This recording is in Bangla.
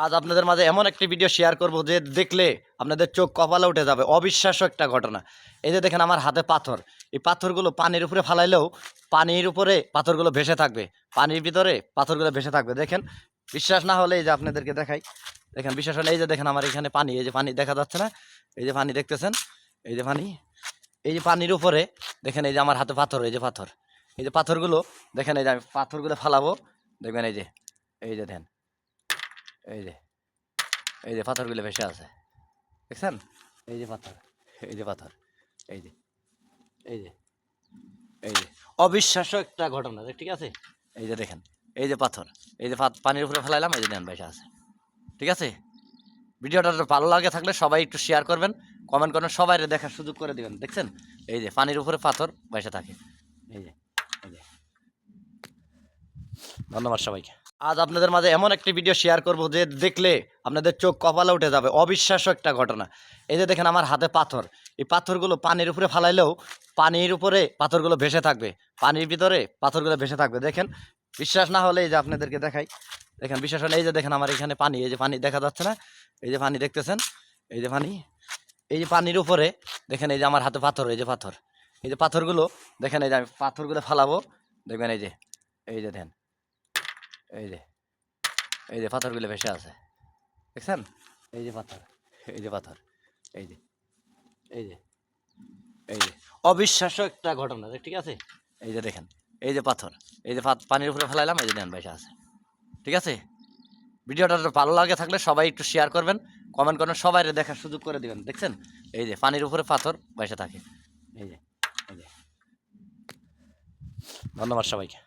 আজ আপনাদের মাঝে এমন একটি ভিডিও শেয়ার করব যে দেখলে আপনাদের চোখ কপালে উঠে যাবে। অবিশ্বাস্য একটা ঘটনা। এই যে দেখেন আমার হাতে পাথর। এই পাথরগুলো পানির উপরে ফালাইলেও পানির উপরে পাথরগুলো ভেসে থাকবে। পানির ভিতরে পাথরগুলো ভেসে থাকবে। দেখেন, বিশ্বাস না হলে এই যে আপনাদেরকে দেখাই। দেখেন, বিশ্বাস হলে এই যে দেখেন আমার এখানে পানি, এই যে পানি দেখা যাচ্ছে না? এই যে পানি দেখতেছেন, এই যে পানি, এই যে পানির উপরে দেখেন এই যে আমার হাতে পাথর, এই যে পাথর, এই যে পাথরগুলো দেখেন, এই যে আমি পাথরগুলো ফালাবো, দেখবেন এই যে, এই যে দেখেন, এই যে, এই যে পাথরগুলো ভেসে আছে, দেখছেন? এই যে পাথর, এই যে পাথর, এই যে, এই যে, এই যে, অবিশ্বাস্য একটা ঘটনা, ঠিক আছে? এই যে দেখেন, এই যে পাথর, এই যে পানির উপরে ফেলাইলাম, এই যে দেন ভেসে আছে, ঠিক আছে? ভিডিওটা ভালো লাগে থাকলে সবাই একটু শেয়ার করবেন, কমেন্ট করবেন, সবাই দেখার সুযোগ করে দিবেন। দেখছেন, এই যে পানির উপরে পাথর ভেসে থাকে, এই যে, এই যে। ধন্যবাদ সবাইকে। আজ আপনাদের মাঝে এমন একটি ভিডিও শেয়ার করব যে দেখলে আপনাদের চোখ কপালে উঠে যাবে। অবিশ্বাস্য একটা ঘটনা। এই যে দেখেন আমার হাতে পাথর। এই পাথরগুলো পানির উপরে ফালাইলেও পানির উপরে পাথরগুলো ভেসে থাকবে। পানির ভিতরে পাথরগুলো ভেসে থাকবে। দেখেন, বিশ্বাস না হলে এই যে আপনাদেরকে দেখাই। দেখেন, বিশ্বাস হলে এই যে দেখেন আমার এখানে পানি, এই যে পানি দেখা যাচ্ছে না? এই যে পানি দেখতেছেন, এই যে পানি, এই যে পানির উপরে দেখেন এই যে আমার হাতে পাথর, এই যে পাথর, এই যে পাথরগুলো দেখেন, এই যে আমি পাথরগুলো ফালাবো, দেখবেন এই যে, এই যে দেন, এই যে, এই যে পাথরগুলো ভেসে আছে, দেখছেন? এই যে পাথর, এই যে পাথর, এই যে, এই যে, এই যে, অবিশ্বাস্য একটা ঘটনা, ঠিক আছে? এই যে দেখেন, এই যে পাথর, এই যে পানির উপরে ফেলাইলাম, এই যে দেন ভেসে আছে, ঠিক আছে? ভিডিওটা ভালো লাগে থাকলে সবাই একটু শেয়ার করবেন, কমেন্ট করবেন, সবাই দেখার সুযোগ করে দিবেন। দেখছেন, এই যে পানির উপরে পাথর ভেসে থাকে, এই যে, এই যে। ধন্যবাদ সবাইকে।